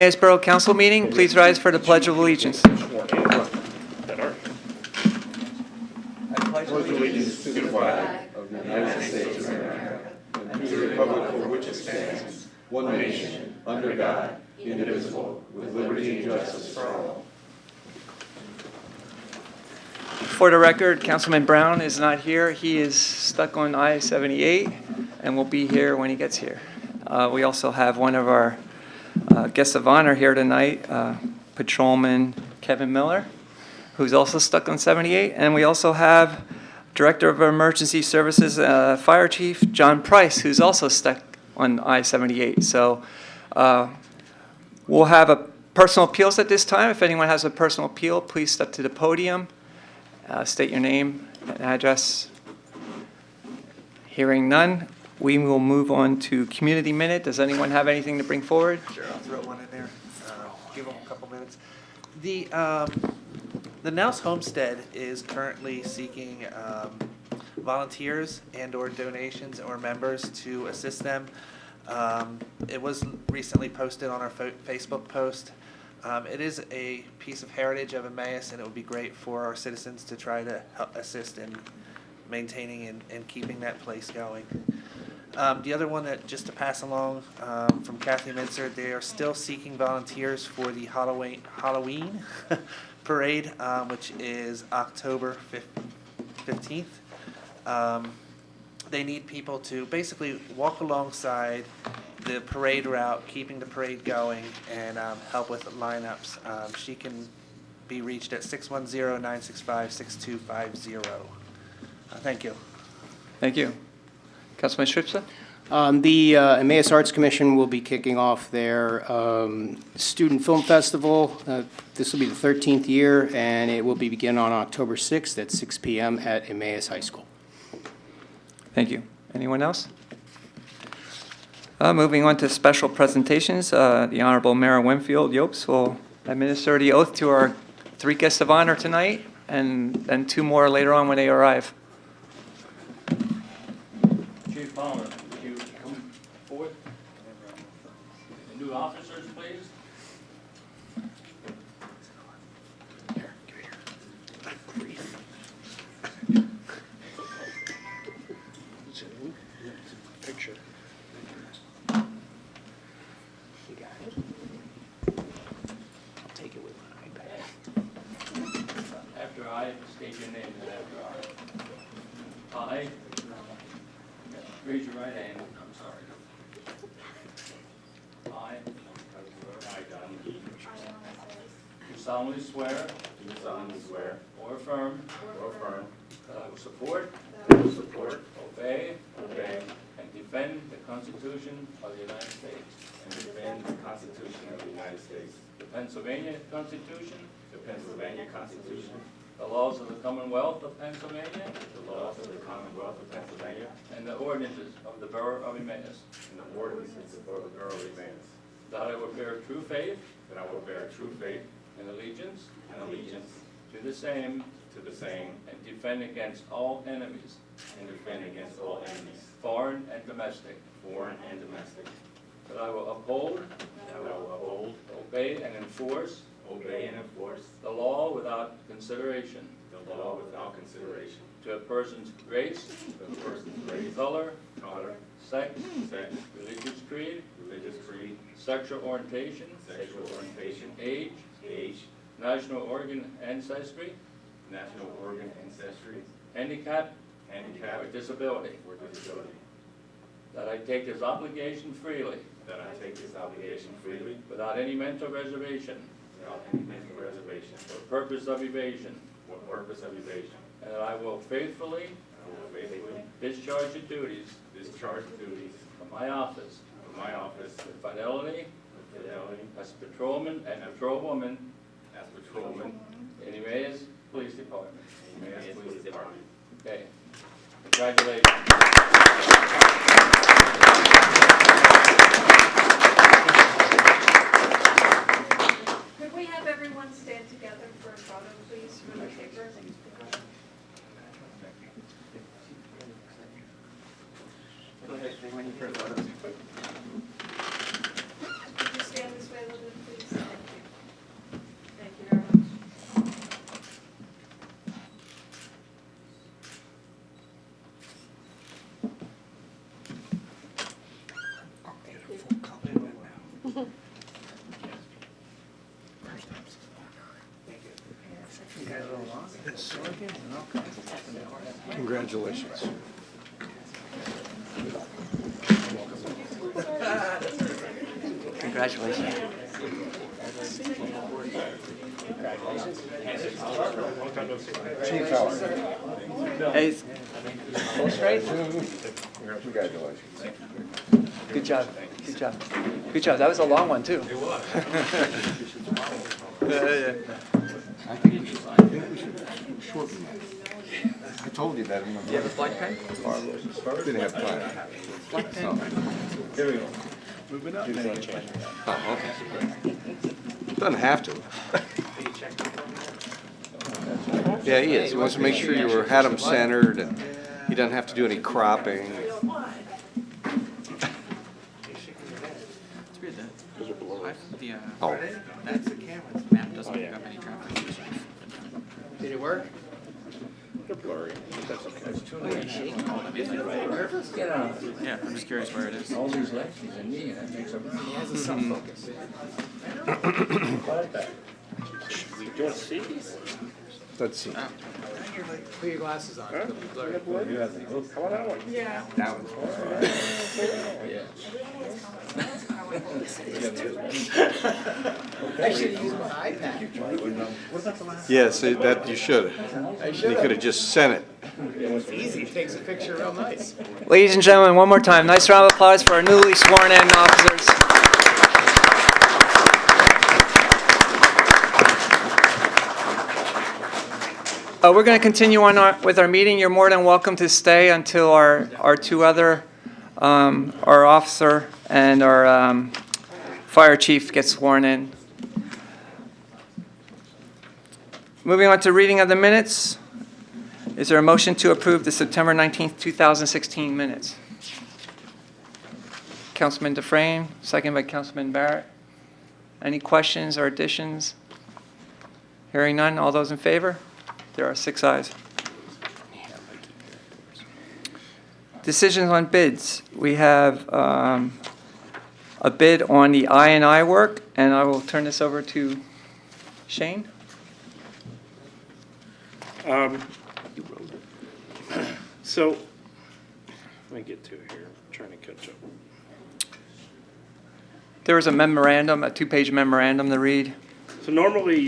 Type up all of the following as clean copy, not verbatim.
Emmaus Borough Council meeting, please rise for the Pledge of Allegiance. Pledge allegiance to the flag of the United States of America and to the republic for which it stands, one nation, under God, indivisible, with liberty and justice for all. For the record, Councilman Brown is not here. He is stuck on I-78 and will be here when he gets here. We also have one of our guests of honor here tonight, Patrolman Kevin Miller, who's also stuck on 78. And we also have Director of Emergency Services, Fire Chief John Price, who's also stuck on I-78. So we'll have a personal appeals at this time. If anyone has a personal appeal, please step to the podium. State your name and address. Hearing none, we will move on to Community Minute. Does anyone have anything to bring forward? Sure, I'll throw one in there. Give them a couple minutes. The Nouse Homestead is currently seeking volunteers and/or donations or members to assist them. It was recently posted on our Facebook post. It is a piece of heritage of Emmaus, and it would be great for our citizens to try to help assist in maintaining and keeping that place going. The other one that just to pass along from Kathy Mincer, they are still seeking volunteers for the Halloween parade, which is October 15th. They need people to basically walk alongside the parade route, keeping the parade going, and help with lineups. She can be reached at 610-965-6250. Thank you. Thank you. Councilman Shripsa? The Emmaus Arts Commission will be kicking off their Student Film Festival. This will be the 13th year, and it will begin on October 6th at 6 p.m. at Emmaus High School. Thank you. Anyone else? Moving on to special presentations, the Honorable Mayor Winfield Yopes will administer the oath to our 3 guests of honor tonight, and then 2 more later on when they arrive. Chief Palmer, would you come forward? The new officers, please. Picture. You got it. I'll take it with my iPad. After I state your name, and after I. Raise your right hand. I'm sorry. I, Don, do solemnly swear or affirm that I will support, obey, and defend the Constitution of the United States, the Pennsylvania Constitution, the laws of the Commonwealth of Pennsylvania, and the ordinances of the Borough of Emmaus, that I will bear true faith and allegiance to the same and defend against all enemies, foreign and domestic, that I will uphold, obey, and enforce the law without consideration to a person's race, color, sex, religious creed, sexual orientation, age, national organ ancestry, handicap, or disability. That I take this obligation freely, without any mental reservation or purpose of evasion, and that I will faithfully discharge the duties of my office with fidelity as patrolman and patrolwoman in Emmaus Police Department. Okay. Congratulations. Could we have everyone stand together for a photo, please, for the paper? Go ahead, when you first Could you stand this way a little bit, please? Congratulations. Congratulations. Chief Howard. Hey, full straight? Congratulations. Good job. Good job. Good job. That was a long one, too. It was. I think we should shorten that. I told you that in the. Do you have a black pen? Didn't have time. Black pen? Here we go. Moving up. Oh, okay. Doesn't have to. Yeah, he is. He wants to make sure you had him centered and he doesn't have to do any cropping. It's weird that the Oh. map doesn't pick up any traffic issues. Did it work? They're blurry. That's okay. Yeah, I'm just curious where it is. All these lectures and me, and that makes a. He has a self-focus. Let's see. Put your glasses on. It'll be blurry. Yeah. That one's I should use my iPad. Yes, that you should. You could have just sent it. It's easy. It takes a picture real nice. Ladies and gentlemen, one more time, nice round of applause for our newly sworn-in officers. We're going to continue on with our meeting. You're more than welcome to stay until our two other, our officer and our fire chief get sworn in. Moving on to reading of the minutes. Is there a motion to approve the September 19th, 2016 minutes? Councilman Dufresne, second by Councilman Barrett. Any questions or additions? Hearing none, all those in favor? There are 6 ayes. Decisions on bids. We have a bid on the I&I work, and I will turn this over to Shane. So, let me get to it here, I'm trying to catch up. There was a memorandum, a 2-page memorandum to read. So normally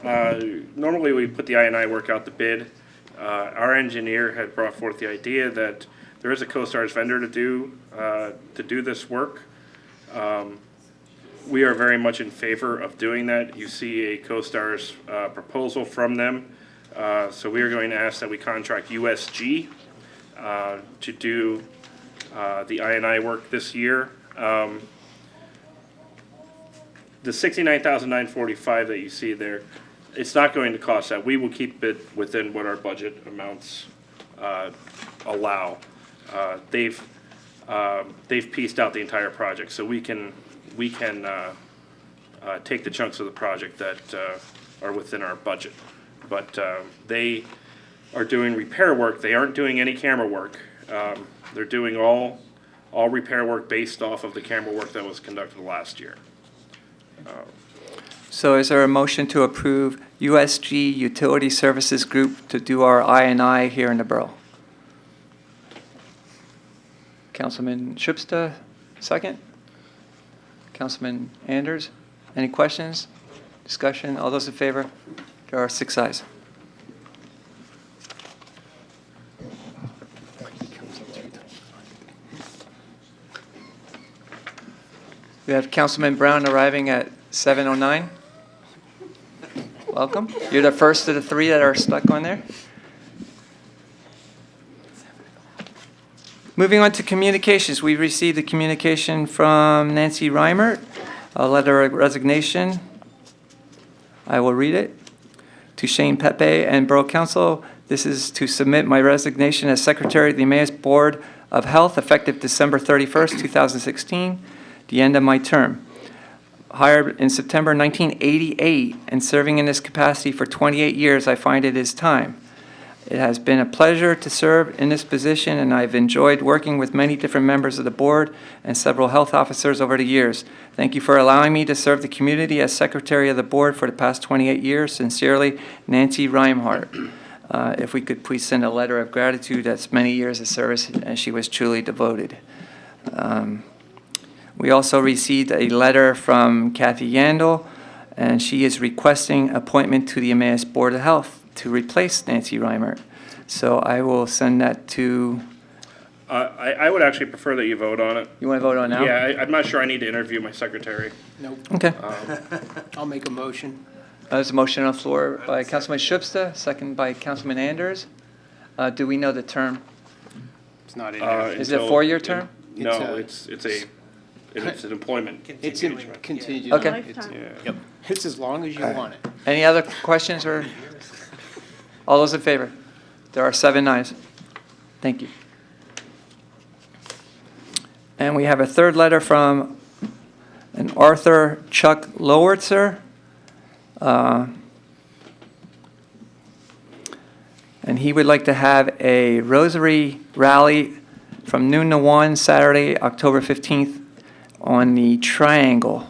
normally we put the I&I work out the bid. Our engineer had brought forth the idea that there is a CoStarz vendor to do this work. We are very much in favor of doing that. You see a CoStarz proposal from them. So we are going to ask that we contract USG to do the I&I work this year. The $69,945 that you see there, it's not going to cost that. We will keep it within what our budget amounts allow. They've pieced out the entire project, so we can take the chunks of the project that are within our budget. But they are doing repair work. They aren't doing any camera work. They're doing all repair work based off of the camera work that was conducted last year. So is there a motion to approve USG Utility Services Group to do our I&I here in the borough? Councilman Schubsta, second. Councilman Anders, any questions, discussion? All those in favor? There are 6 ayes. We have Councilman Brown arriving at 7:09. Welcome. You're the first of the 3 that are stuck on there. Moving on to communications, we received a communication from Nancy Reimert, a letter of resignation. I will read it. To Shane Pepe and Borough Council, this is to submit my resignation as Secretary of the Emmaus Board of Health effective December 31st, 2016, the end of my term. Hired in September 1988 and serving in this capacity for 28 years, I find it is time. It has been a pleasure to serve in this position, and I've enjoyed working with many different members of the board and several health officers over the years. Thank you for allowing me to serve the community as secretary of the board for the past 28 years. Sincerely, Nancy Reinhardt. If we could please send a letter of gratitude. That's many years of service, and she was truly devoted. We also received a letter from Kathy Yandel, and she is requesting appointment to the Emmaus Board of Health to replace Nancy Reimer. So I will send that to, I would actually prefer that you vote on it. you want to vote on now? Yeah, I'm not sure I need to interview my secretary. Nope. Okay. I'll make a motion. There's a motion on the floor by Councilman Schubsta, second by Councilman Anders. Do we know the term? It's not in there. Is it a Until- 4-year term? No, It's, it's an employment. It's in Continuing, contingent. Okay. It's- Yeah. Yep. It's as long as you want it. Any other questions or? All those in favor? There are 7 ayes. Thank you. And we have a third letter from an Arthur Chuck Lowertzer. And he would like to have a rosary rally from noon to 1, Saturday, October 15th, on the Triangle.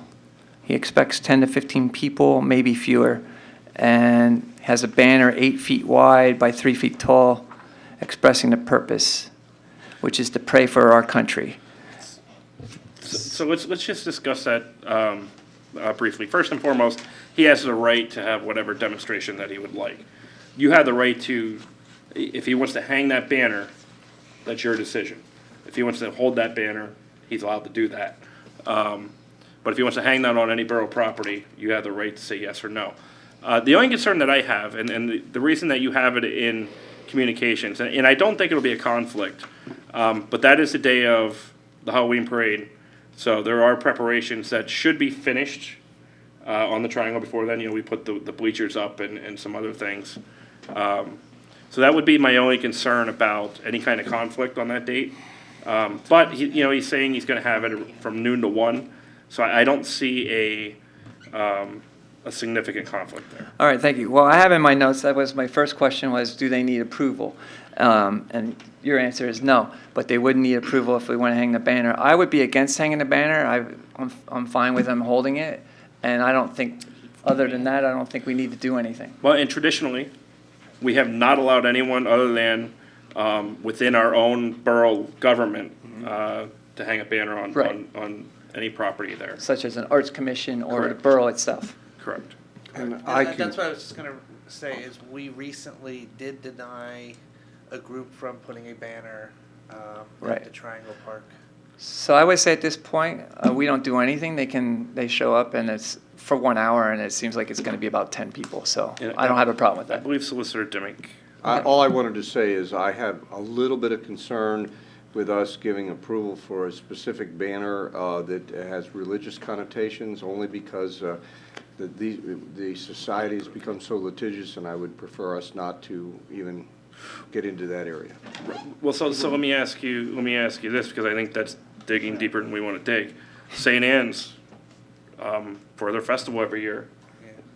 He expects 10 to 15 people, maybe fewer, and has a banner 8 feet wide by 3 feet tall, expressing the purpose, which is to pray for our country. So let's just discuss that briefly. First and foremost, he has the right to have whatever demonstration that he would like. You have the right to, if he wants to hang that banner, that's your decision. If he wants to hold that banner, he's allowed to do that. But if he wants to hang that on any borough property, you have the right to say yes or no. The only concern that I have, and the reason that you have it in communications, and I don't think it'll be a conflict, but that is the day of the Halloween parade. So there are preparations that should be finished on the Triangle before then. You know, we put the bleachers up and some other things. So that would be my only concern about any kind of conflict on that date. But he's saying he's going to have it from noon to 1, so I don't see a significant conflict there. All right, thank you. Well, I have in my notes, that was my first question was, do they need approval? And your answer is no, but they would need approval if we want to hang the banner. I would be against hanging the banner. I'm fine with them holding it, and I don't think, other than that, I don't think we need to do anything. Well, and traditionally, we have not allowed anyone other than within our own borough government to hang a banner on, Right. on any property there. Such as an arts commission or the Correct. borough itself. Correct. And That's what I was just gonna say, is we recently did deny a group from putting a banner Right. at the Triangle Park. So I would say at this point, we don't do anything. They show up and it's for 1 hour and it seems like it's going to be about 10 people. So Yeah, I don't have a problem with I that. believe Solicitor Dimick. all I wanted to say is I have a little bit of concern with us giving approval for a specific banner that has religious connotations, only because the society has become so litigious, and I would prefer us not to even get into that area. Well, so let me ask you this, because I think that's digging deeper than we want to dig. St. Anne's, for their festival every year,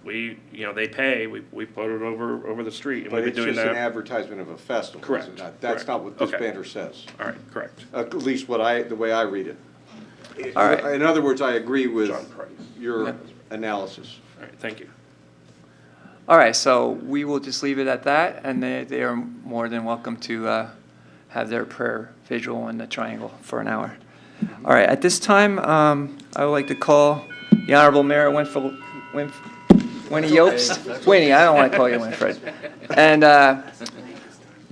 they pay, we put it over the street, and But we've been it's doing just an that. advertisement of a festival. is it Correct, not? That's correct. not what this Okay. banner says, All right, correct. at least the way I read it. All right. In other words, I agree with John Price. your Yeah. analysis. All right, thank you. All right, so we will just leave it at that, and they are more than welcome to have their prayer vigil in the Triangle for an hour. All right, at this time, I would like to call the Honorable Mayor Winnie Yobst. Winnie, I don't want to call you Winfred. And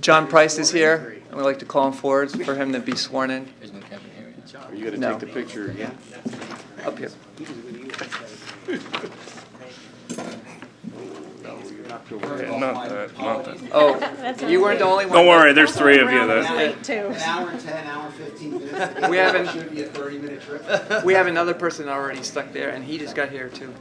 John Price is here, and we'd like to call him forward for him to be sworn in. Are you going to No. take the picture again? Up here. Okay, not that. Oh, you weren't the only one. Don't worry, there's 3 of you that, An hour and 10, hour and 15 minutes. We haven't- Should be a 30-minute trip. We have another person already stuck there, and he just got here too.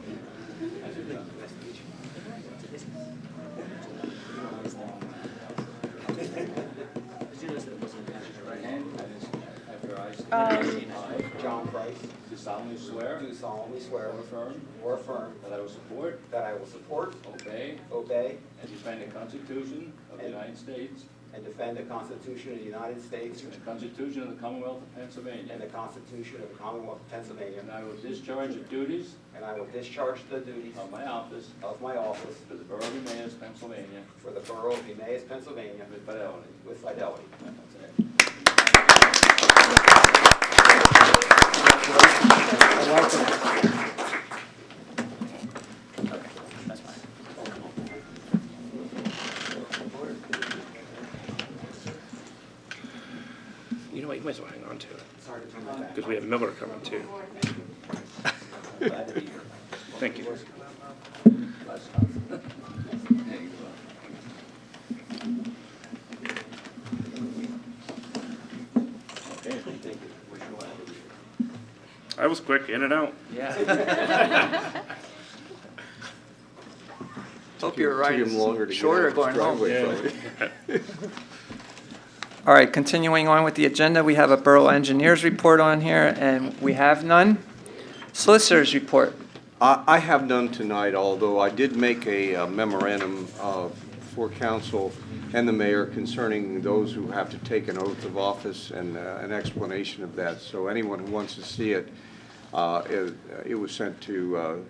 John Price. solemnly swear do solemnly swear or affirm or affirm that I will support, that I will support, obey, obey, and defend the Constitution of the United States and defend the Constitution of the United States and the Constitution of the Commonwealth of Pennsylvania. and the Constitution of the Commonwealth of Pennsylvania, And I will discharge the duties and I will discharge the duties of my office of my office for the Borough of Emmaus, Pennsylvania, for the Borough of Emmaus, Pennsylvania, with fidelity. with fidelity. That's it. That's fine. You know what, you might as well hang on to it, Sorry to turn my back. because we have Miller coming too. Glad to be here. Thank you. Okay. Thank you. Wish you well. Have a good year. I was quick, in and out. Yeah. Hope your ride Took him longer to is get shorter out of going his home. driveway, probably. All right, continuing on with the agenda, we have a Borough Engineers report on here, and we have none. Solicitors report. I have none tonight, although I did make a memorandum for council and the mayor concerning those who have to take an oath of office and an explanation of that. So anyone who wants to see it, it was sent to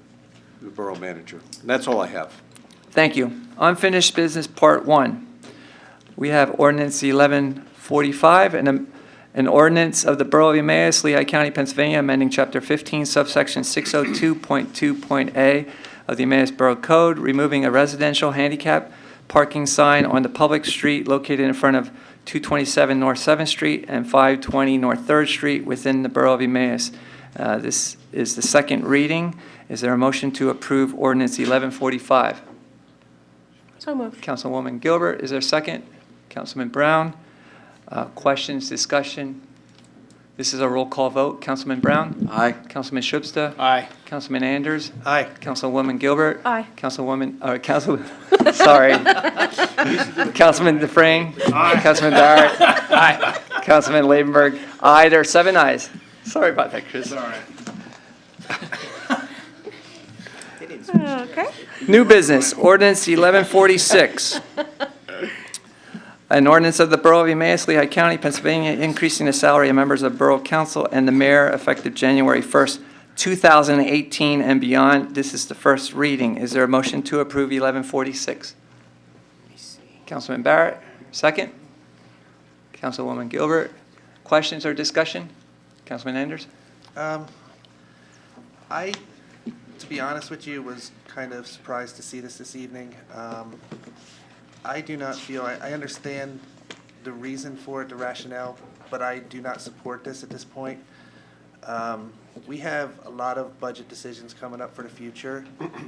the borough manager. That's all I have. Thank you. Unfinished business, Part 1. We have ordinance 1145, an ordinance of the Borough of Emmaus, Lehigh County, Pennsylvania, amending Chapter 15, subsection 602.2.a of the Emmaus Borough Code, removing a residential handicap parking sign on the public street located in front of 227 North 7th Street and 520 North 3rd Street within the Borough of Emmaus. This is the second reading. Is there a motion to approve ordinance 1145? So moved. Councilwoman Gilbert, is there a second? Councilman Brown, questions, discussion? This is a roll call vote. Councilman Brown? Aye. Councilman Schubsta? Aye. Councilman Anders? Aye. Councilwoman Gilbert? Aye. Sorry. Councilman Dufresne? Aye. Councilman Barrett? Aye. Councilman Labenberg? Aye, there are 7 ayes. Sorry about that, Chris. All right. Okay. New business, ordinance 1146. An ordinance of the Borough of Emmaus, Lehigh County, Pennsylvania, increasing the salary of members of Borough Council and the mayor effective January 1st, 2018 and beyond. This is the first reading. Is there a motion to approve 1146? Councilman Barrett, second. Councilwoman Gilbert, questions or discussion? Councilman Anders? I, to be honest with you, was kind of surprised to see this evening. I do not feel, I understand the reason for it, the rationale, but I do not support this at this point. We have a lot of budget decisions coming up for the future,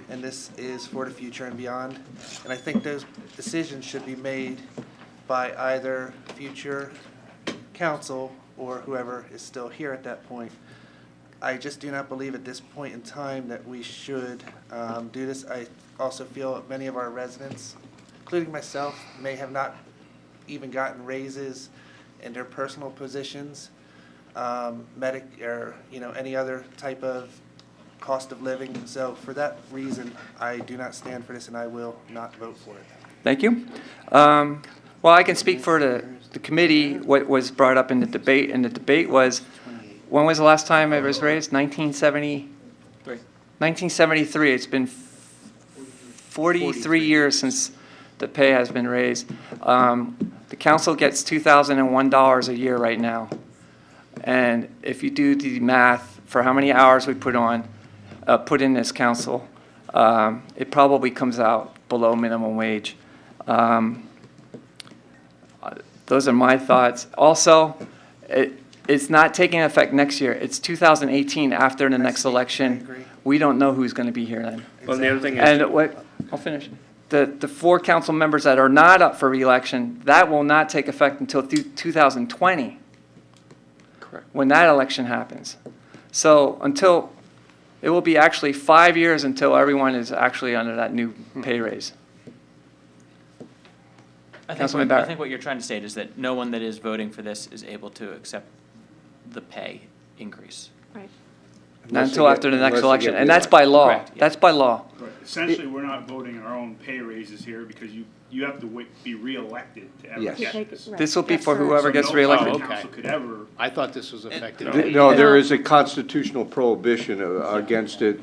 and this is for the future and beyond. And I think those decisions should be made by either future council or whoever is still here at that point. I just do not believe at this point in time that we should do this. I also feel that many of our residents, including myself, may have not even gotten raises in their personal positions, or any other type of cost of living. So for that reason, I do not stand for this, and I will not vote for it. Thank you. Well, I can speak for the committee, what was brought up in the debate, and the debate was, when was the last time it was raised? 1973. It's been 43 years since the pay has been raised. The council gets $2,001 a year right now. And if you do the math for how many hours we put in this council, it probably comes out below minimum wage. Those are my thoughts. Also, it's not taking effect next year. It's 2018 after the next election. agree. We don't know who's going to be here then. Well, the other thing is, And I'll finish. The 4 council members that are not up for reelection, that will not take effect until 2020. Correct. When that election happens. So it will be actually 5 years until everyone is actually under that new pay raise. Councilman Barrett. I think what you're trying to state is that no one that is voting for this is able to accept the pay increase. Right. Not Unless until they after the get- next unless they election, get and that's by law. Correct, yeah. That's by law. Essentially, we're not voting our own pay raises here because you have to be reelected to ever Yes. get Take it, this. right. This will be Yes, for sir. whoever So gets no reelected. other okay. council could ever, I thought this was effective. No, there is a constitutional prohibition against it,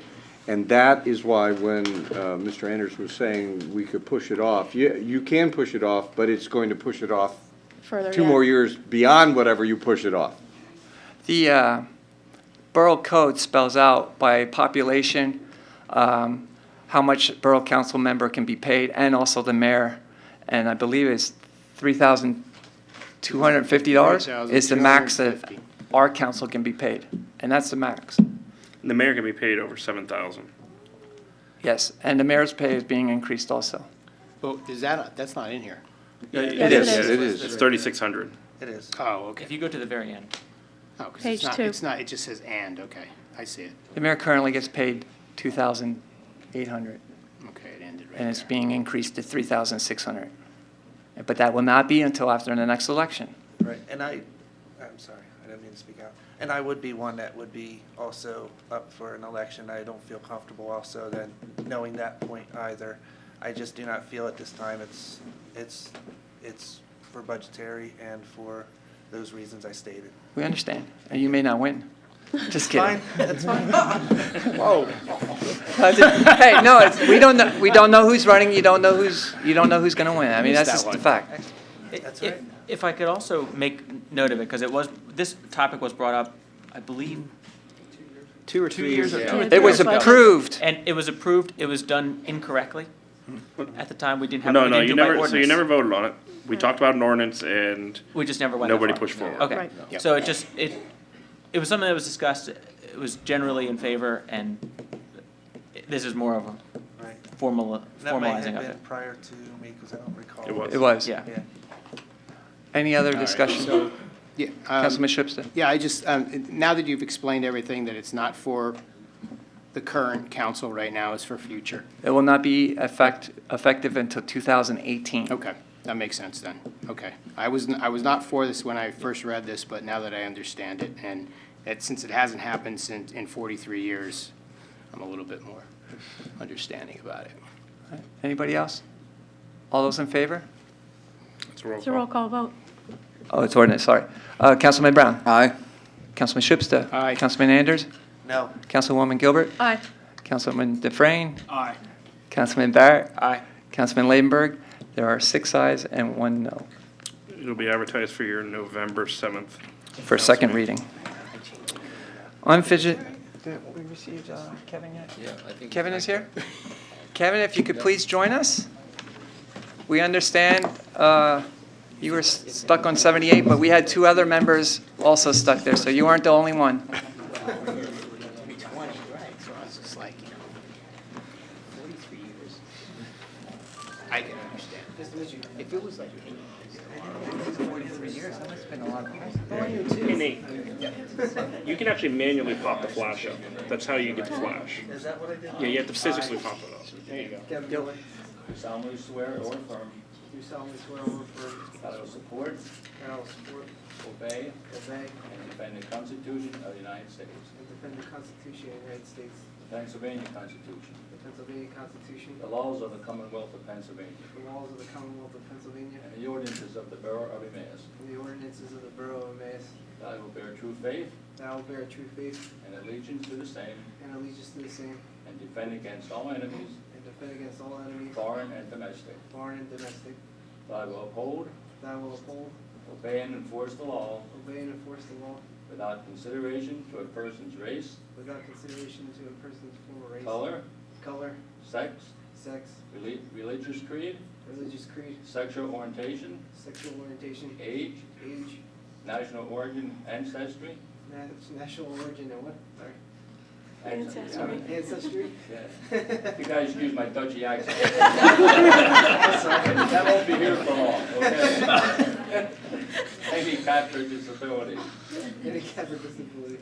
and that is why when Mr. Anders was saying we could push it off, you can push it off, but it's going to push it off Further, 2 yeah. more years beyond whatever you push it off. The borough code spells out by population how much borough council member can be paid, and also the mayor. And I believe it's $3,250 is the max that $3,250. our council can be paid, and that's the max. The mayor can be paid over 7,000. Yes, and the mayor's pay is being increased also. Well, that's not in here. It Yes, is. it is. It is. It's 3,600. It is. Oh, okay. If you go to the very end. Oh, 'cause Page two. it's not, it just says and, okay. I see it. The mayor currently gets paid $2,800, Okay, it ended right and it's there. being increased to $3,600. But that will not be until after the next election. Right, and I'm sorry, I didn't mean to speak out. And I would be one that would be also up for an election. I don't feel comfortable also then knowing that point either. I just do not feel at this time it's for budgetary and for those reasons I stated. We understand, and you may not win. Just kidding. Fine, that's fine. Hey, no, we don't know who's running, you don't know who's gonna win. I mean, that's just the fact. That's right. If I could also make note of it, because this topic was brought up, I believe, 2 or 2 3 years years ago. ago. It was Yeah. approved. and it was approved, it was done incorrectly. At the time, we didn't have, No, we no, didn't you do it by never, so you ordinance. never voted on it. We talked about an ordinance and We just never went that nobody far. pushed forward. Okay, Right. Yep. so it was something that was discussed, it was generally in favor, and this is more of a Right. That may have formalizing of been it. prior to me, because I don't recall. It was. It was. Yeah. Yeah. Any other All right, discussion? so, yeah, Councilman Schipster? yeah, I just, now that you've explained everything, that it's not for the current council right now, it's for future. It will not be effective until 2018. Okay, that makes sense then. Okay. I was not for this when I first read this, but now that I understand it, and since it hasn't happened in 43 years, I'm a little bit more understanding about it. Anybody else? All those in favor? It's a roll It's a roll call. call vote. Oh, it's ordinance, sorry. Councilman Brown? Aye. Councilman Schipster? Aye. Councilman Anders? No, Councilwoman Gilbert? Aye. Councilman Dufrain? aye. Councilman Barrett? Aye. Councilman Ladenburg? There are 6 ayes and 1 no It'll be advertised for your November 7th. for second reading. Did we receive Kevin yet? Yeah, I think. Kevin is here? Kevin, if you could please join us? We understand you were stuck on 78, but we had 2 other members also stuck there, so you weren't the only one. To be 20, right, so I was just like, 43 years. I can understand. If it was like 43 years, that must have been a lot of time. Hey, Nate, you can actually manually pop the flash up. That's how you get the flash. is that what I did? Yeah, you have to physically pop it up. There you go. Kevin Gilbert. Do solemnly swear or affirm Do solemnly swear or affirm that I will support, that I will support, obey, obey, and defend the Constitution of the United States, and defend the Constitution of the United States, the Pennsylvania Constitution, the Pennsylvania Constitution, the laws of the Commonwealth of Pennsylvania, the laws of the Commonwealth of Pennsylvania, and the ordinances of the Borough of Emmaus, and the ordinances of the Borough of Emmaus, that I will bear true faith that I will bear true faith and allegiance to the same, and allegiance to the same, and defend against all enemies, and defend against all enemies, foreign and domestic, foreign and domestic, that I will uphold, that I will uphold, obey, and enforce the law obey, and enforce the law without consideration to a person's race, without consideration to a person's form or race, color, color, sex, sex, religious creed, religious creed, sexual orientation, sexual orientation, age, age, national origin, ancestry. national origin, and what? Sorry. Ancestry. Ancestry. Yeah. You guys use my Dutchy accent. That won't be here for long, okay? Handicap or disability. Handicap or disability.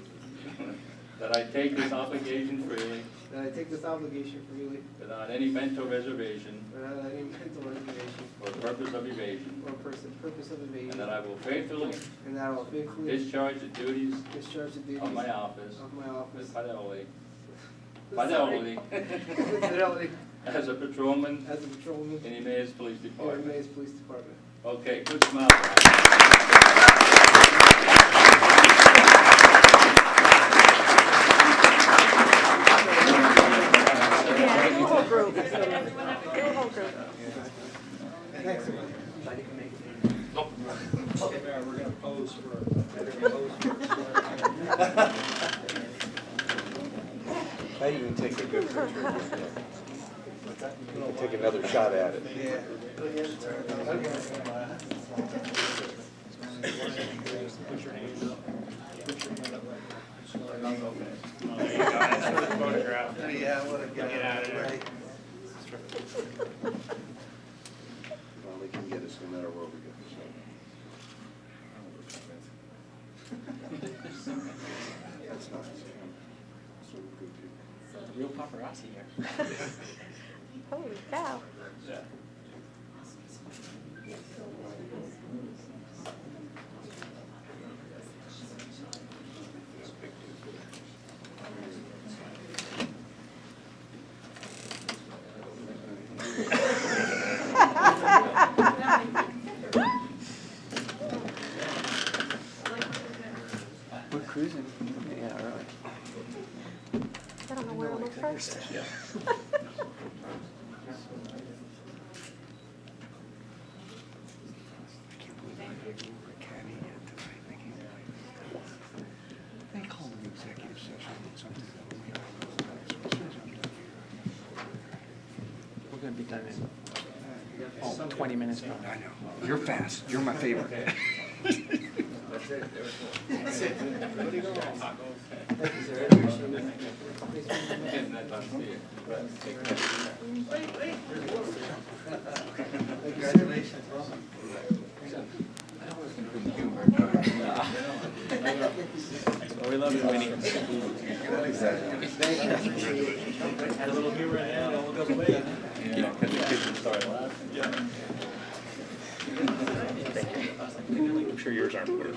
that I take this obligation freely that I take this obligation freely without any mental reservation without any mental reservation or purpose of evasion, or purpose of evasion, and that I will faithfully and that I will faithfully discharge the duties discharge the duties of my office of my office with fidelity with fidelity as a patrolman as a patrolman in Emmaus Police in the Department. Emmaus Police Department. Okay, good smile. Yeah, do a whole group. Do a whole group. I even take a good picture. Take another shot at it. Yeah, I wanna get out of here. Right. Well, they can get us no matter where we go, so. That's nice. So good people. Real paparazzi here. Holy cow. We're cruising. Yeah, really. I don't know where to look first. They call an executive session on something that we We're gonna be done in 20 minutes. I know. You're fast. You're my favorite. We love you, Winnie. I'm sure yours aren't clear.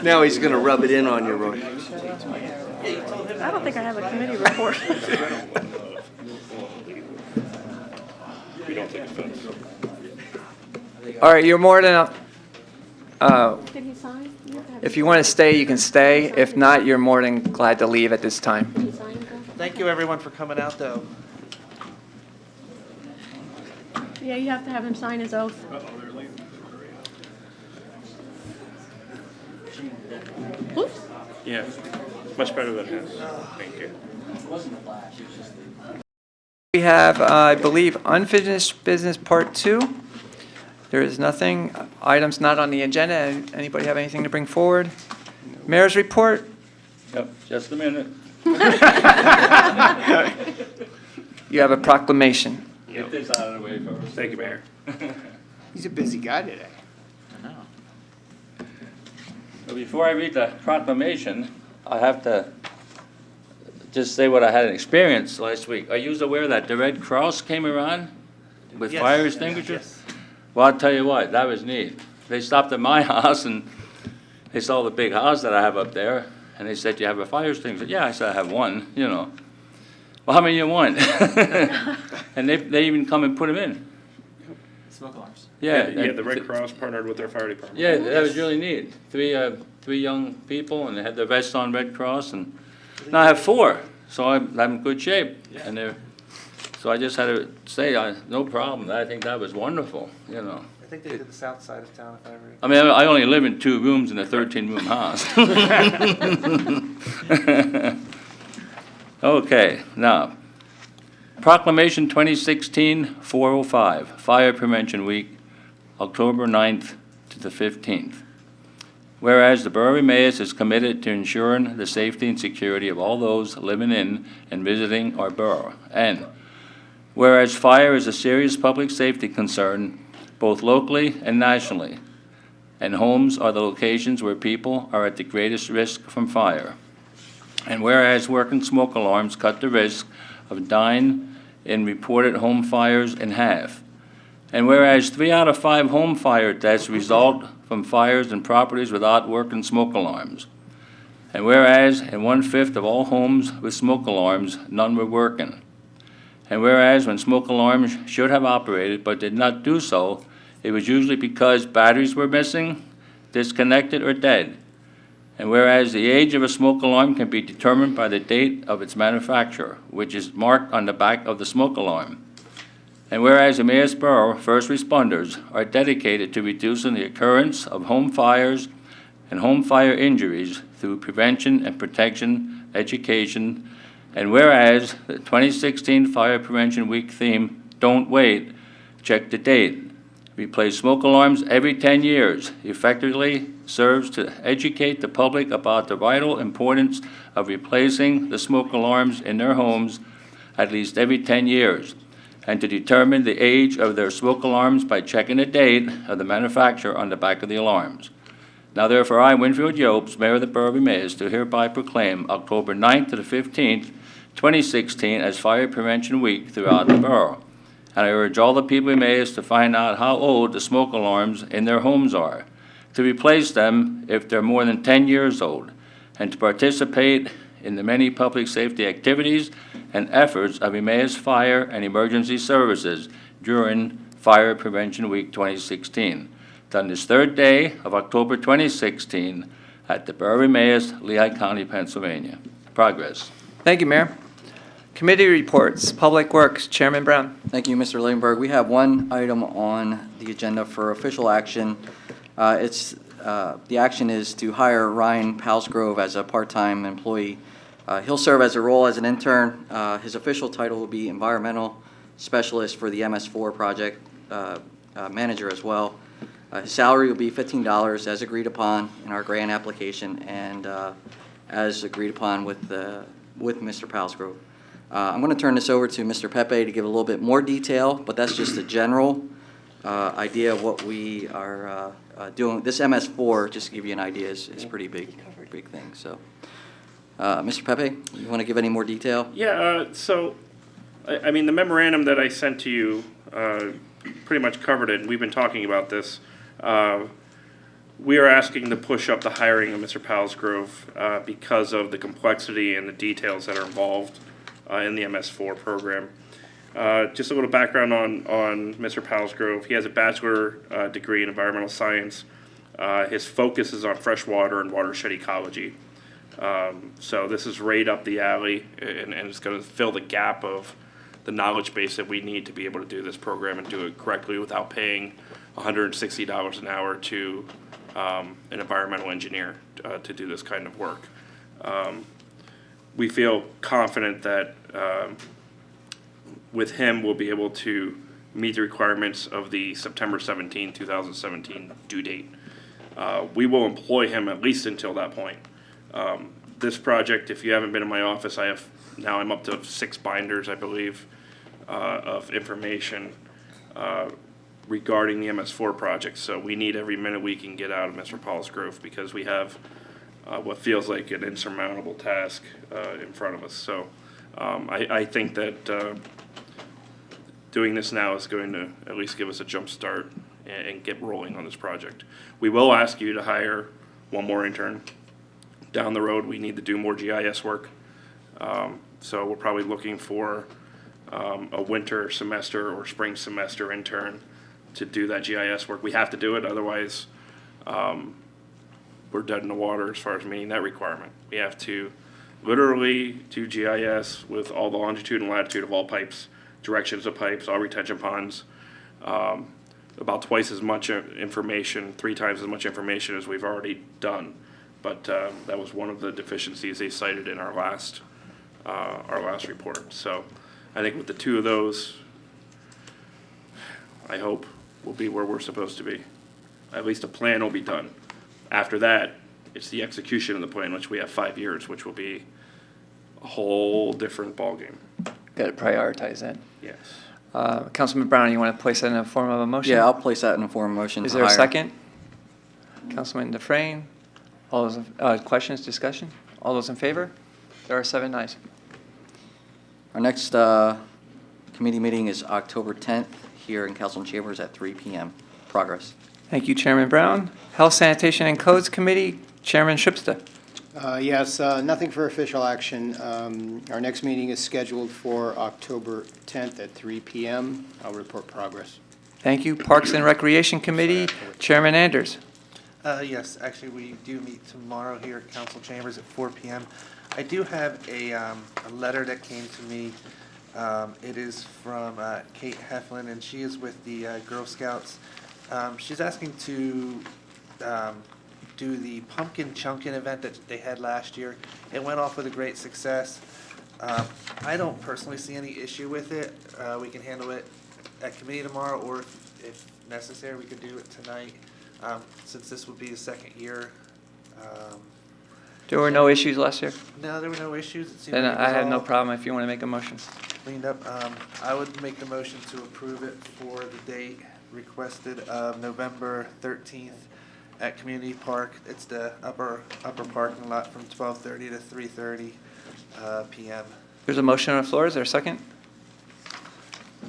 Now he's gonna rub it in on you, Roy. I don't think I have a committee report. We don't take offense. All right, you're more than, Did he sign? if you want to stay, you can stay. If not, you're more than glad to leave at this time. Did he sign it? Thank you, everyone, for coming out, though. Yeah, you have to have him sign his oath. Oops. Yeah, much better than his. Thank you. We have, I believe, unfinished business part 2. There is nothing, items not on the agenda. Anybody have anything to bring forward? Mayor's report? Yep, just a minute. You have a proclamation. Get this out of the way first. Thank you, Mayor. He's a busy guy today. I know. But before I read the proclamation, I have to just say what I had an experience last week. Are you aware that the Red Cross came around with Yes. fire extinguishers? Yes. Well, I'll tell you what, that was neat. They stopped at my house and they saw the big house that I have up there, and they said, "You have a fire extinguisher?" Yeah, I said, "I have one," you know. "Well, how many you want?" And they even come and put them in. Smoke alarms. Yeah. Yeah, the Red Cross partnered with their fire department. Yeah, that was really neat. Three young people, and they had their vests on, Red Cross, and now I have 4, so I'm in good shape. And so I just had to say, no problem. I think that was wonderful, you know. I think they did the south side of town, if I remember. I mean, I only live in 2 rooms in a 13-room house. Okay, now, Proclamation 2016-405, Fire Prevention Week, October 9th to the 15th. Whereas the Borough of Emmaus is committed to ensuring the safety and security of all those living in and visiting our borough. And whereas fire is a serious public safety concern, both locally and nationally, and homes are the locations where people are at the greatest risk from fire. And whereas working smoke alarms cut the risk of dying in reported home fires in half. And whereas 3 out of 5 home fire deaths result from fires in properties without working smoke alarms. And whereas in 1/5 of all homes with smoke alarms, none were working. And whereas when smoke alarms should have operated but did not do so, it was usually because batteries were missing, disconnected, or dead. And whereas the age of a smoke alarm can be determined by the date of its manufacture, which is marked on the back of the smoke alarm. And whereas Emmaus Borough first responders are dedicated to reducing the occurrence of home fires and home fire injuries through prevention and protection, education, and whereas the 2016 Fire Prevention Week theme, Don't Wait, check the date. Replace smoke alarms every 10 years, effectively serves to educate the public about the vital importance of replacing the smoke alarms in their homes at least every 10 years, and to determine the age of their smoke alarms by checking the date of the manufacturer on the back of the alarms. Now therefore, I, Winfield Yopes, Mayor of the Borough of Emmaus, do hereby proclaim October 9th to the 15th, 2016 as Fire Prevention Week throughout the borough. And I urge all the people of Emmaus to find out how old the smoke alarms in their homes are, to replace them if they're more than 10 years old, and to participate in the many public safety activities and efforts of Emmaus Fire and Emergency Services during Fire Prevention Week 2016, done this 3rd day of October 2016 at the Borough of Emmaus, Lehigh County, Pennsylvania. Progress. Thank you, Mayor. Committee reports, Public Works, Chairman Brown. Thank you, Mr. Liebenberg. We have one item on the agenda for official action. The action is to hire Ryan Palsgrove as a part-time employee. He'll serve as a role as an intern. His official title will be Environmental Specialist for the MS4 project, manager as well. His salary will be $15 as agreed upon in our grant application and as agreed upon with Mr. Palsgrove. I'm going to turn this over to Mr. Pepe to give a little bit more detail, but that's just a general idea of what we are doing. This MS4, just to give you an idea, is pretty big thing. So, Mr. Pepe, you want to give any more detail? Yeah, so, I mean, the memorandum that I sent to you pretty much covered it, and we've been talking about this. We are asking to push up the hiring of Mr. Palsgrove because of the complexity and the details that are involved in the MS4 program. Just a little background on Mr. Palsgrove. He has a bachelor degree in environmental science. His focus is on freshwater and watershed ecology. So this is right up the alley, and it's going to fill the gap of the knowledge base that we need to be able to do this program and do it correctly without paying $160 an hour to an environmental engineer to do this kind of work. We feel confident that with him we'll be able to meet the requirements of the September 17, 2017 due date. We will employ him at least until that point. This project, if you haven't been in my office, I'm up to 6 binders, I believe, of information regarding the MS4 project. So we need every minute we can get out of Mr. Palsgrove because we have what feels like an insurmountable task in front of us. So I think that doing this now is going to at least give us a jump start and get rolling on this project. We will ask you to hire one more intern. Down the road, we need to do more GIS work. So we're probably looking for a winter semester or spring semester intern to do that GIS work. We have to do it, otherwise we're dead in the water as far as meeting that requirement. We have to literally do GIS with all the longitude and latitude of all pipes, directions of pipes, all retention ponds, about twice as much information, 3 times as much information as we've already done. But that was one of the deficiencies they cited in our last report. So I think with the 2 of those, I hope we'll be where we're supposed to be. At least a plan will be done. After that, it's the execution of the plan, which we have 5 years, which will be a whole different ballgame. Got to prioritize that. Yes. Councilman Brown, you want to place that in the form of a motion? Yeah, I'll place that in a form of motion. Is to there a hire. second? Councilman Dufresne? All those, questions, discussion? All those in favor? There are 7 ayes. Our next committee meeting is October 10th here in Council Chambers at 3 p.m. Progress. Thank you, Chairman Brown. Health, Sanitation, and Codes Committee, Chairman Shipsta. Yes, nothing for official action. Our next meeting is scheduled for October 10th at 3 p.m. I'll report progress. Thank you. Parks and Recreation Committee, Chairman Anders. Yes, actually, we do meet tomorrow here at Council Chambers at 4 p.m. I do have a letter that came to me. It is from Kate Heflin, and she is with the Girl Scouts. She's asking to do the Pumpkin Chunkin event that they had last year. It went off with a great success. I don't personally see any issue with it. We can handle it at committee tomorrow, or if necessary, we could do it tonight, since this would be the second year. There were no issues last year? No, there were no issues. It seemed Then like it was I have no all problem if you want to make a motion. cleaned up. I would make the motion to approve it for the date requested of November 13th at Community Park. It's the upper parking lot from 12:30 to 3:30 p.m. There's a motion on the floor. Is there a second?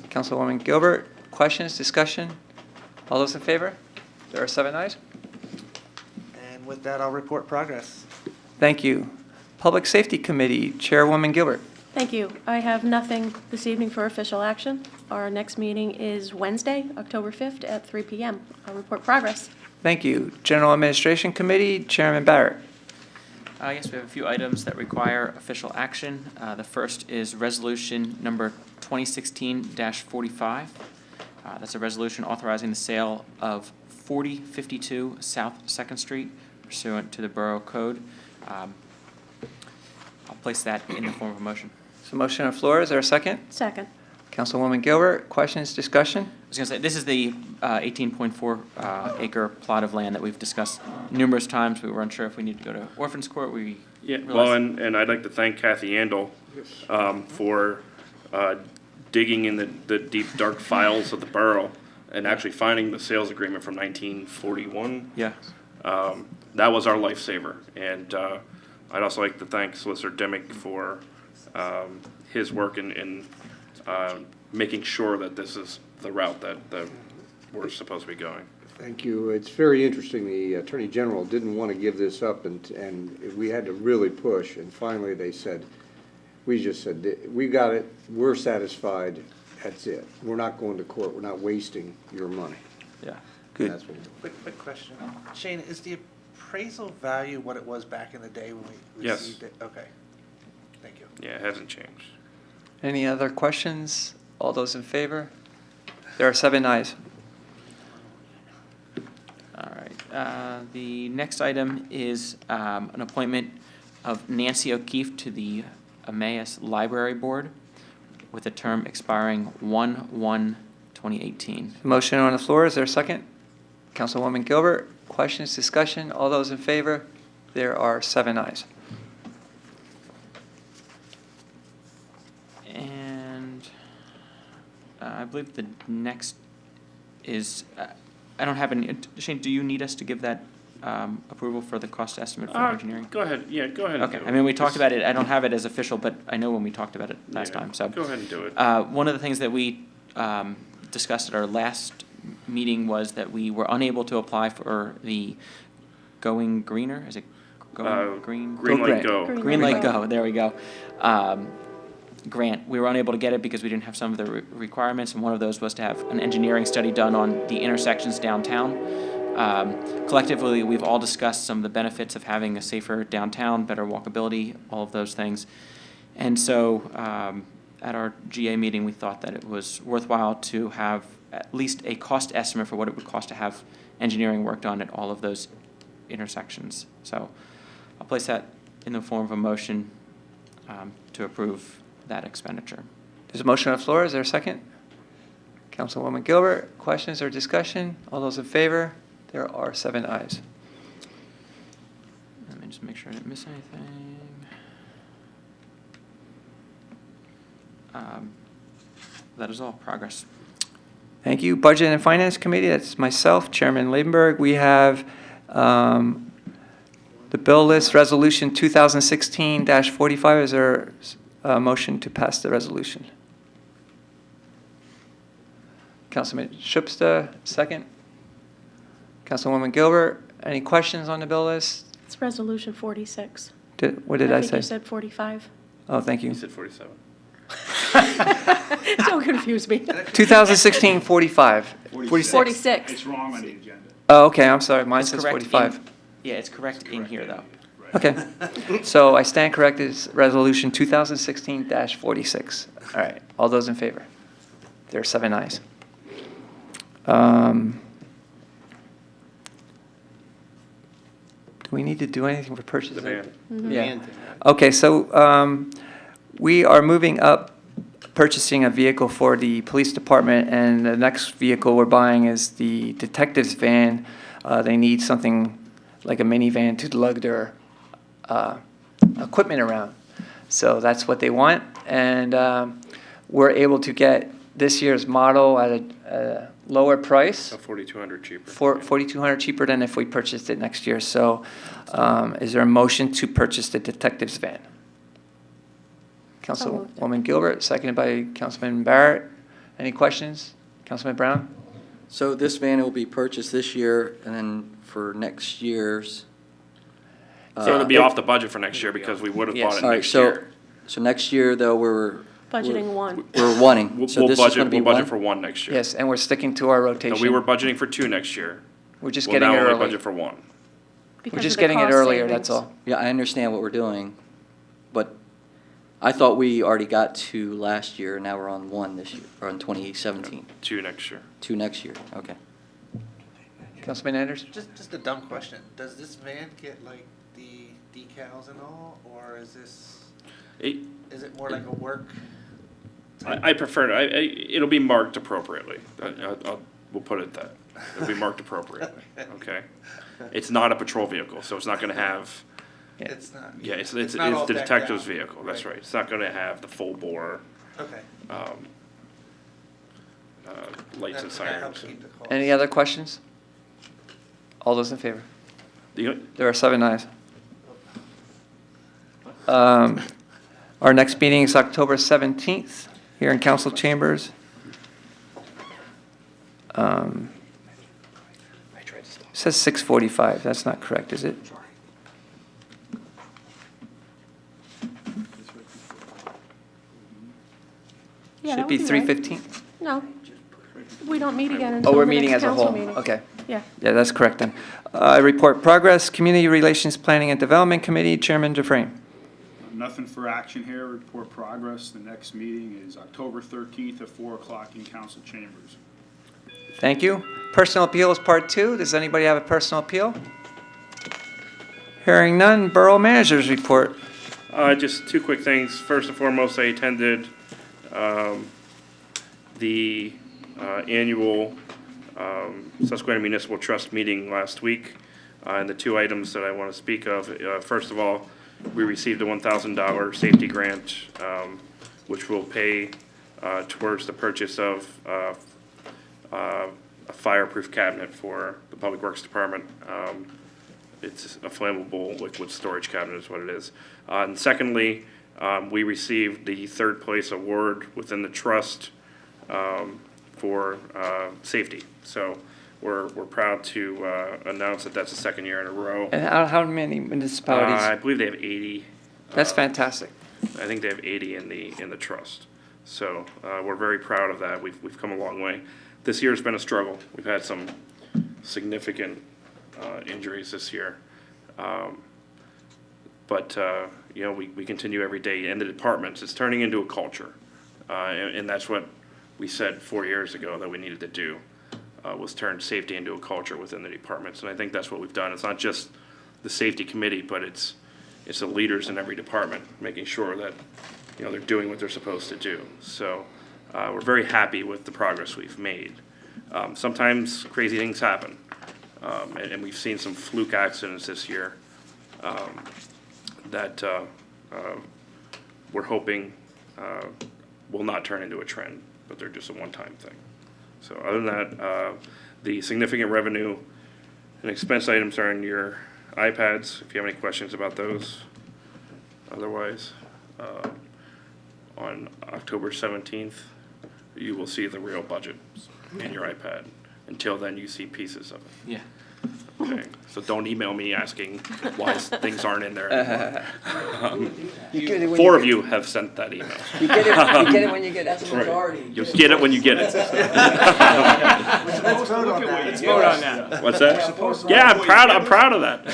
Councilwoman Gilbert, questions, discussion? All those in favor? There are 7 ayes. And with that, I'll report progress. Thank you. Public Safety Committee, Chairwoman Gilbert. Thank you. I have nothing this evening for official action. Our next meeting is Wednesday, October 5th at 3 p.m. I'll report progress. Thank you. General Administration Committee, Chairman Barrett. Yes, we have a few items that require official action. The first is resolution number 2016-45. That's a resolution authorizing the sale of 4052 South 2nd Street pursuant to the Borough Code. I'll place that in the form of a motion. So motion on the floor. Is there a second? Second. Councilwoman Gilbert, questions, discussion? I was going to say, this is the 18.4 acre plot of land that we've discussed numerous times. We were unsure if we need to go to Orphans Court. We Yeah, realized- well, and I'd like to thank Kathy Andel for digging in the deep, dark files of the borough and actually finding the sales agreement from 1941. Yeah. That was our lifesaver. And I'd also like to thank Solicitor Dimick for his work in making sure that this is the route that we're supposed to be going. Thank you. It's very interesting. The Attorney General didn't want to give this up, and we had to really push. And finally, they said, we just said, we got it. We're satisfied. That's it. We're not going to court. We're not wasting your money. Yeah. Good. That's what we're doing. Quick question. Shane, is the appraisal value what it was back in the day when we Yes. received it? Okay. Thank you. Yeah, it hasn't changed. Any other questions? All those in favor? There are 7 ayes. All right. The next item is an appointment of Nancy O'Keefe to the Emmaus Library Board with a term expiring 1/1/2018. Motion on the floor. Is there a second? Councilwoman Gilbert, questions, discussion? All those in favor? There are 7 ayes. And I believe the next is, I don't have any, Shane, do you need us to give that approval for the cost estimate for engineering? Go ahead. Yeah, go ahead. and Okay, do I it. mean, we talked about it, I don't have it as official, but I know when we talked about it last Yeah, time, so. Go ahead and do it. One of the things that we discussed at our last meeting was that we were unable to apply for the Going Greener, is it Going Green? Green Light Go. Green Light Go, there we go. Grant. We were unable to get it because we didn't have some of the requirements, and one of those was to have an engineering study done on the intersections downtown. Collectively, we've all discussed some of the benefits of having a safer downtown, better walkability, all of those things. And so at our GA meeting, we thought that it was worthwhile to have at least a cost estimate for what it would cost to have engineering work done at all of those intersections. So I'll place that in the form of a motion to approve that expenditure. There's a motion on the floor. Is there a second? Councilwoman Gilbert, questions or discussion? All those in favor? There are 7 ayes. Let me just make sure I didn't miss anything. That is all. Progress. Thank you. Budget and Finance Committee, that's myself, Chairman Liebenberg. We have the the bill list, Resolution 2016-45. Is there a motion to pass the resolution? Councilman Schubsta, second. Councilwoman Gilbert, any questions on the bill list? It's Resolution 46. What did I think you say? said 45. Oh, thank you. You said 47. Don't confuse me. 2016-45. 46. It's wrong on the agenda. Oh, okay, I'm sorry. Mine It's says correct 45. Yeah, it's correct in here, though. Okay. So I stand corrected. It's Resolution 2016-46. All right. All those in favor? There are 7 ayes. Do we need to do anything for purchase? The van. Yeah. Okay, so we are moving up, purchasing a vehicle for the police department, and the next vehicle we're buying is the detective's van. They need something like a minivan to lug their equipment around. So that's what they want, and we're able to get this year's model at a lower price. So 4,200 cheaper. $4,200 cheaper than if we purchased it next year. So is there a motion to purchase the detective's van? Councilwoman Gilbert, seconded by Councilman Barrett. Any questions? Councilman Brown? So this van will be purchased this year, and then for next year's. So it'll be off the budget for next year because we would have Yes. bought it All right, next year. so next year, though, we're Budgeting 1. we're wanting. We'll So this is budget, going to be we'll budget one? for 1 next year. Yes, and we're sticking to our No, rotation. we were budgeting for 2 next year. We're just We'll getting it now only early. budget for 1. because We're of just the getting it cost earlier, that's savings. all. Yeah, I understand what we're doing, but I thought we already got 2 last year, and now we're on 1 this year, or on 2017. 2 next year. 2 next year, okay. Councilman Anderson? Just a dumb question. Does this van get like the decals and all, or is it more like a work? I prefer, it'll be marked appropriately. We'll put it that. It'll be marked appropriately, okay? It's not a patrol vehicle, so it's not gonna have, It's not. yeah, it's not all the decked detective's out. vehicle, that's right. It's not gonna have the full bore, Okay. lights and That helps sirens. keep the cost. Any other questions? All those in favor? The- There are 7 ayes. Our next meeting is October 17th here in council chambers. It says 6:45. That's not correct, is it? Yeah, Should that be would right. 3:15. No. We don't meet again Oh, until we're the meeting next as a council whole. meeting. Okay. Yeah. Yeah, that's correct then. Report progress, Community Relations Planning and Development Committee, Chairman Dufresne. Nothing for action here, report progress. The next meeting is October 13th at 4 o'clock in council chambers. Thank you. Personal appeals, part 2. Does anybody have a personal appeal? Hearing none, Borough Manager's report. Just 2 quick things. First and foremost, I attended the annual Susquehanna Municipal Trust meeting last week. And the 2 items that I want to speak of, first of all, we received a $1,000 safety grant, which will pay towards the purchase of a fireproof cabinet for the Public Works Department. It's a flammable liquid storage cabinet is what it is. And secondly, we received the 3rd place award within the trust for safety. So we're proud to announce that that's the 2nd year in a row. And how many municipalities? I believe they have 80. That's fantastic. I think they have 80 in the trust. So we're very proud of that. We've come a long way. This year's been a struggle. We've had some significant injuries this year. But you know, we continue every day. And the departments, it's turning into a culture. And that's what we said 4 years ago that we needed to do, was turn safety into a culture within the departments. And I think that's what we've done. It's not just the safety committee, but it's the leaders in every department, making sure that, you know, they're doing what they're supposed to do. So we're very happy with the progress we've made. Sometimes crazy things happen, and we've seen some fluke accidents this year that we're hoping will not turn into a trend, but they're just a one-time thing. So other than that, the significant revenue and expense items are in your iPads, if you have any questions about those. Otherwise, on October 17th, you will see the real budget in your iPad. Until then, you see pieces of it. Yeah. Okay, so don't email me asking why things aren't in there anymore. Four of you have sent that email. You get it when you get it. You'll get it when you get it. Let's vote on that. Let's vote on that. What's that? Yeah, I'm proud of that.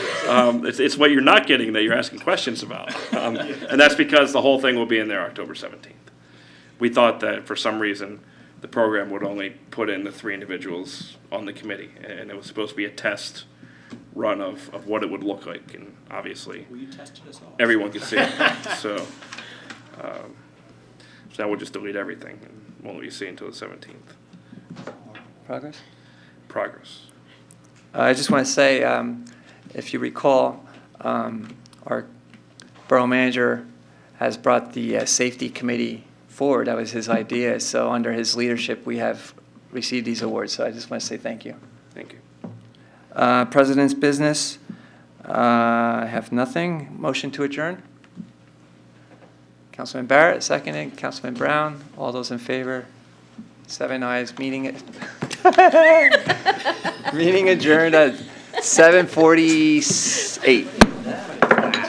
It's what you're not getting that you're asking questions about. And that's because the whole thing will be in there October 17th. We thought that for some reason, the program would only put in the 3 individuals on the committee, and it was supposed to be a test run of what it would look like, and obviously, Well, you tested us all. everyone could see it. So now we'll just delete everything, and won't let you see until the 17th. Progress? Progress. I just want to say, if you recall, our borough manager has brought the safety committee forward. That was his idea. So under his leadership, we have received these awards. So I just want to say thank you. Thank you. President's business, I have nothing. Motion to adjourn? Councilman Barrett, seconded. Councilman Brown, all those in favor? 7 ayes, meeting meeting adjourned at 7:48.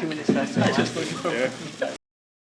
2 minutes past.